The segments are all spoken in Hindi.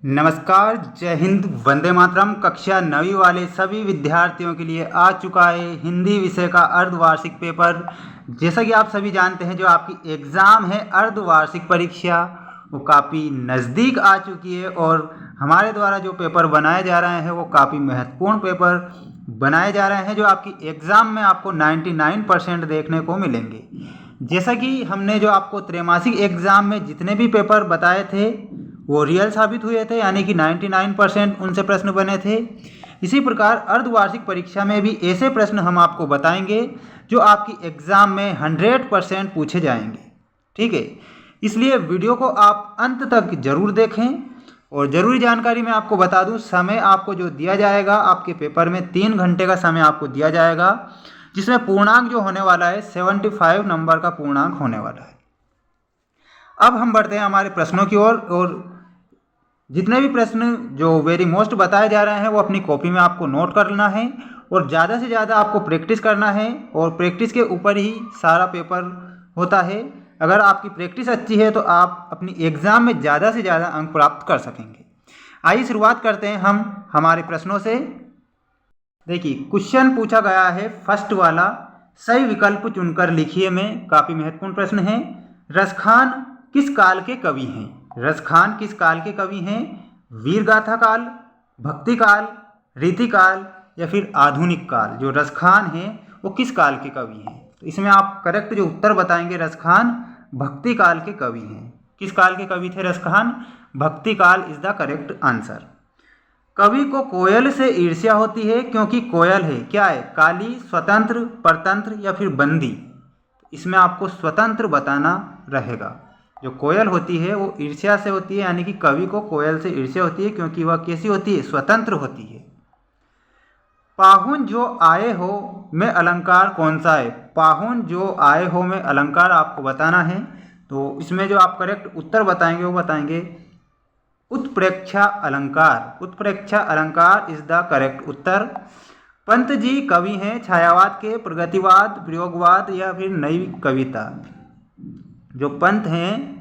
नमस्कार, जय हिंद, वंदे मातरम। कक्षा 9वीं वाले सभी विद्यार्थियों के लिए आ चुका है हिंदी विषय का अर्धवार्षिक पेपर। जैसा कि आप सभी जानते हैं, जो आपकी एग्ज़ाम है अर्धवार्षिक परीक्षा, वो काफ़ी नज़दीक आ चुकी है और हमारे द्वारा जो पेपर बनाए जा रहे हैं वो काफ़ी महत्वपूर्ण पेपर बनाए जा रहे हैं, जो आपकी एग्ज़ाम में आपको 99% देखने को मिलेंगे। जैसा कि हमने जो आपको त्रैमासिक एग्ज़ाम में जितने भी पेपर बताए थे वो रियल साबित हुए थे, यानी कि 99% उनसे प्रश्न बने थे। इसी प्रकार अर्धवार्षिक परीक्षा में भी ऐसे प्रश्न हम आपको बताएंगे जो आपकी एग्ज़ाम में 100% पूछे जाएंगे। ठीक है, इसलिए वीडियो को आप अंत तक जरूर देखें। और ज़रूरी जानकारी मैं आपको बता दूं, समय आपको जो दिया जाएगा आपके पेपर में 3 घंटे का समय आपको दिया जाएगा, जिसमें पूर्णांक जो होने वाला है 75 नंबर का पूर्णांक होने वाला है। अब हम बढ़ते हैं हमारे प्रश्नों की ओर। और जितने भी प्रश्न जो वेरी मोस्ट बताए जा रहे हैं वो अपनी कॉपी में आपको नोट करना है और ज़्यादा से ज़्यादा आपको प्रैक्टिस करना है, और प्रैक्टिस के ऊपर ही सारा पेपर होता है। अगर आपकी प्रैक्टिस अच्छी है तो आप अपनी एग्ज़ाम में ज़्यादा से ज़्यादा अंक प्राप्त कर सकेंगे। आइए शुरुआत करते हैं हम हमारे प्रश्नों से। देखिए, क्वेश्चन पूछा गया है फर्स्ट वाला, सही विकल्प चुनकर लिखिए में। काफ़ी महत्वपूर्ण प्रश्न है। रसखान किस काल के कवि हैं? रसखान किस काल के कवि हैं? वीरगाथा काल, भक्ति काल, रीति काल या फिर आधुनिक काल? जो रसखान हैं वो किस काल के कवि हैं? तो इसमें आप करेक्ट जो उत्तर बताएंगे, रसखान भक्ति काल के कवि हैं। किस काल के कवि थे रसखान? भक्ति काल इज द करेक्ट आंसर। कवि को कोयल से ईर्ष्या होती है क्योंकि कोयल है, क्या है? काली, स्वतंत्र, परतंत्र या फिर बंदी? इसमें आपको स्वतंत्र बताना रहेगा। जो कोयल होती है वो ईर्ष्या से होती है, यानी कि कवि को कोयल से ईर्ष्या होती है क्योंकि वह कैसी होती है? स्वतंत्र होती है। पाहुन जो आए हो में अलंकार कौन सा है? पाहुन जो आए हो में अलंकार आपको बताना है। तो इसमें जो आप करेक्ट उत्तर बताएंगे वो बताएंगे उत्प्रेक्षा अलंकार। उत्प्रेक्षा अलंकार इज द करेक्ट उत्तर। पंत जी कवि हैं छायावाद के, प्रगतिवाद, प्रयोगवाद या फिर नई कविता? जो पंत हैं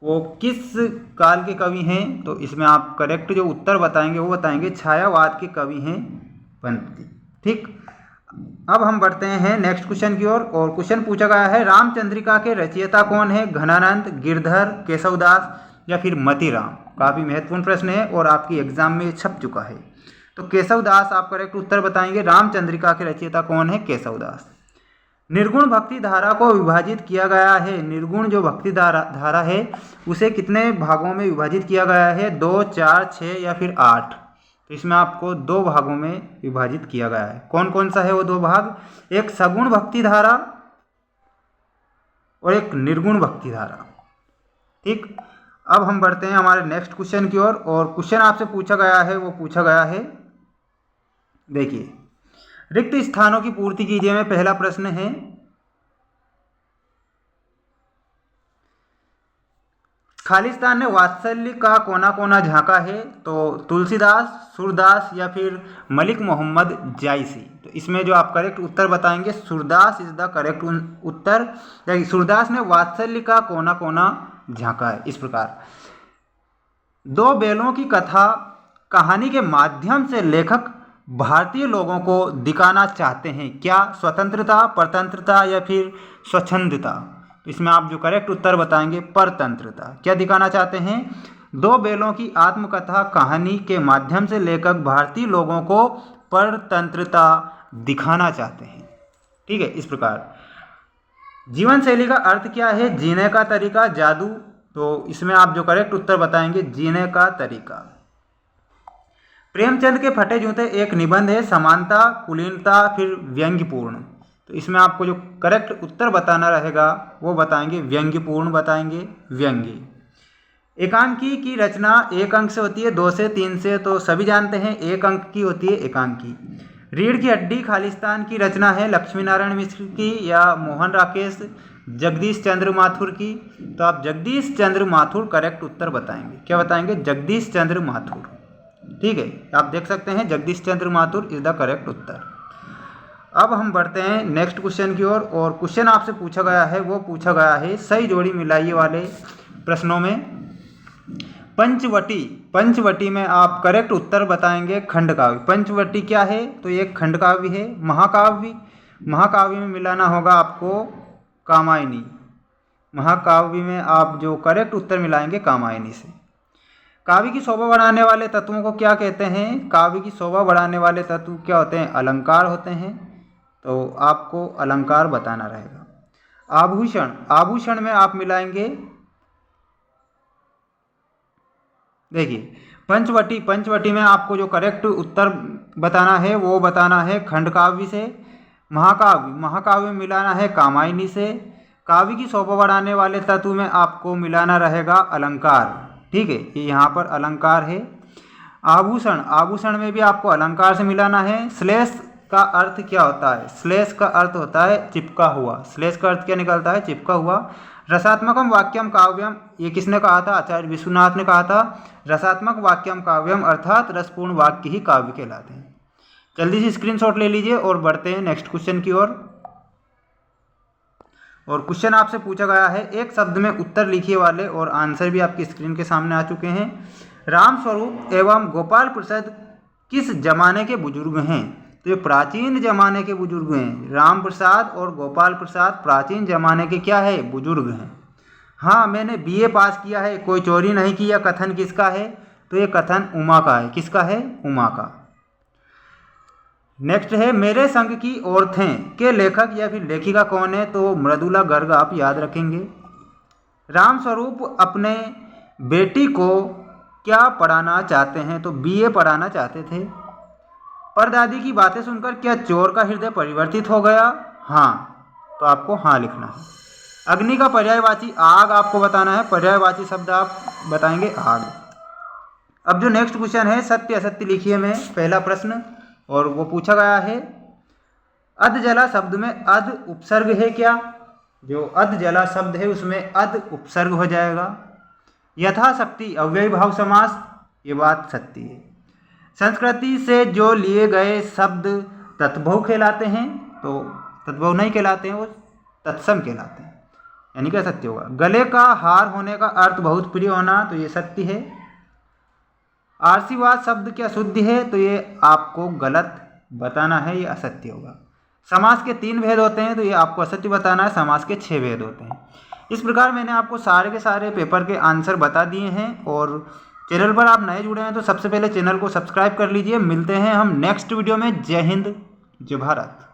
वो किस काल के कवि हैं? तो इसमें आप करेक्ट जो उत्तर बताएंगे वो बताएंगे छायावाद के कवि हैं पंत जी। ठीक, अब हम बढ़ते हैं नेक्स्ट क्वेश्चन की ओर। और क्वेश्चन पूछा गया है, रामचंद्रिका के रचयिता कौन है? घनानंद, गिरधर, केशवदास या फिर मतीराम? काफ़ी महत्वपूर्ण प्रश्न है और आपकी एग्जाम में छप चुका है। तो केशवदास आप करेक्ट उत्तर बताएंगे। रामचंद्रिका के रचयिता कौन है? केशवदास। निर्गुण भक्ति धारा को विभाजित किया गया है। निर्गुण जो भक्ति धारा है उसे कितने भागों में विभाजित किया गया है? 2, 4, 6 या फिर 8? तो इसमें आपको 2 भागों में विभाजित किया गया है। कौन कौन सा है वो 2 भाग? एक सगुण भक्ति धारा और एक निर्गुण भक्ति धारा। ठीक, अब हम बढ़ते हैं हमारे नेक्स्ट क्वेश्चन की ओर। और क्वेश्चन आपसे पूछा गया है वो पूछा गया है, देखिए, रिक्त स्थानों की पूर्ति कीजिए में पहला प्रश्न है, खालिस्तान ने वात्सल्य का कोना कोना झांका है? तो तुलसीदास, सूरदास या फिर मलिक मोहम्मद जायसी? तो इसमें जो आप करेक्ट उत्तर बताएंगे, सूरदास इज द करेक्ट उत्तर। सूरदास ने वात्सल्य का कोना कोना झांका है। इस प्रकार 2 बैलों की कथा कहानी के माध्यम से लेखक भारतीय लोगों को दिखाना चाहते हैं, क्या? स्वतंत्रता, परतंत्रता या फिर स्वच्छंदता? तो इसमें आप जो करेक्ट उत्तर बताएंगे परतंत्रता। क्या दिखाना चाहते हैं? 2 बैलों की आत्मकथा कहानी के माध्यम से लेखक भारतीय लोगों को परतंत्रता दिखाना चाहते हैं। ठीक है, इस प्रकार जीवन शैली का अर्थ क्या है? जीने का तरीका, जादू? तो इसमें आप जो करेक्ट उत्तर बताएंगे जीने का तरीका। प्रेमचंद के फटे जूते एक निबंध है, समानता, कुलीनता फिर व्यंग्यपूर्ण? तो इसमें आपको जो करेक्ट उत्तर बताना रहेगा वो बताएंगे व्यंग्यपूर्ण, बताएंगे व्यंग्य। एकांकी की रचना 1 अंक से होती है, 2 से 3 से तो सभी जानते हैं 1 अंक की होती है एकांकी। रीढ़ की हड्डी खालिस्तान की रचना है लक्ष्मी नारायण मिश्र की या मोहन राकेश, जगदीश चंद्र माथुर की? तो आप जगदीश चंद्र माथुर करेक्ट उत्तर बताएंगे। क्या बताएंगे? जगदीश चंद्र माथुर। ठीक है, आप देख सकते हैं जगदीश चंद्र माथुर इज द करेक्ट उत्तर। अब हम बढ़ते हैं नेक्स्ट क्वेश्चन की ओर। और क्वेश्चन आपसे पूछा गया है वो पूछा गया है, सही जोड़ी मिलाइए वाले प्रश्नों में पंचवटी, पंचवटी में आप करेक्ट उत्तर बताएंगे खंडकाव्य। पंचवटी क्या है? तो ये खंडकाव्य है। महाकाव्य, महाकाव्य में मिलाना होगा आपको कामायनी। महाकाव्य में आप जो करेक्ट उत्तर मिलाएंगे कामायनी से। काव्य की शोभा बढ़ाने वाले तत्वों को क्या कहते हैं? काव्य की शोभा बढ़ाने वाले तत्व क्या होते हैं? अलंकार होते हैं। तो आपको अलंकार बताना रहेगा। आभूषण, आभूषण में आप मिलाएंगे, देखिए पंचवटी, पंचवटी में आपको जो करेक्ट उत्तर बताना है वो बताना है खंडकाव्य से। महाकाव्य, महाकाव्य में मिलाना है कामायनी से। काव्य की शोभा बढ़ाने वाले तत्व में आपको मिलाना रहेगा अलंकार। ठीक है, ये यहाँ पर अलंकार है। आभूषण, आभूषण में भी आपको अलंकार से मिलाना है। श्लेष का अर्थ क्या होता है? श्लेष का अर्थ होता है चिपका हुआ। श्लेष का अर्थ क्या निकलता है? चिपका हुआ। रसात्मकम वाक्यम काव्यम, ये किसने कहा था? आचार्य विश्वनाथ ने कहा था। रसात्मक वाक्यम काव्यम अर्थात रसपूर्ण वाक्य ही काव्य कहलाते हैं। जल्दी से स्क्रीनशॉट ले लीजिए और बढ़ते हैं नेक्स्ट क्वेश्चन की ओर। और क्वेश्चन आपसे पूछा गया है, एक शब्द में उत्तर लिखिए वाले, और आंसर भी आपकी स्क्रीन के सामने आ चुके हैं। रामस्वरूप एवं गोपाल प्रसाद किस जमाने के बुजुर्ग हैं? तो ये प्राचीन जमाने के बुजुर्ग हैं। राम प्रसाद और गोपाल प्रसाद प्राचीन जमाने के क्या है? बुजुर्ग हैं। हाँ, मैंने बीए पास किया है, कोई चोरी नहीं किया। कथन किसका है? तो ये कथन उमा का है। किसका है? उमा का। नेक्स्ट है, मेरे संग की औरतें के लेखक या फिर लेखिका कौन है? तो मृदुला गर्ग आप याद रखेंगे। रामस्वरूप अपने बेटी को क्या पढ़ाना चाहते हैं? तो बीए पढ़ाना चाहते थे। परदादी की बातें सुनकर क्या चोर का हृदय परिवर्तित हो गया? हाँ, तो आपको हाँ लिखना है। अग्नि का पर्यायवाची आग आपको बताना है। पर्यायवाची शब्द आप बताएंगे आग। अब जो नेक्स्ट क्वेश्चन है, सत्य असत्य लिखिए में पहला प्रश्न, और वो पूछा गया है, अधजला शब्द में अध उपसर्ग है क्या? जो अधजला शब्द है उसमें अध उपसर्ग हो जाएगा। यथाशक्ति अव्ययी भाव समास, ये बात सत्य है। संस्कृति से जो लिए गए शब्द तत्भव कहलाते हैं? तो तत्भव नहीं कहलाते हैं, वो तत्सम कहलाते हैं, यानी कि सत्य होगा। गले का हार होने का अर्थ बहुत प्रिय होना, तो ये सत्य है। आरसीवाद शब्द क्या शुद्ध है? तो ये आपको गलत बताना है, ये असत्य होगा। समास के 3 भेद होते हैं, तो ये आपको असत्य बताना है। समास के 6 भेद होते हैं। इस प्रकार मैंने आपको सारे के सारे पेपर के आंसर बता दिए हैं। और चैनल पर आप नए जुड़े हैं तो सबसे पहले चैनल को सब्सक्राइब कर लीजिए। मिलते हैं हम नेक्स्ट वीडियो में। जय हिंद, जय भारत।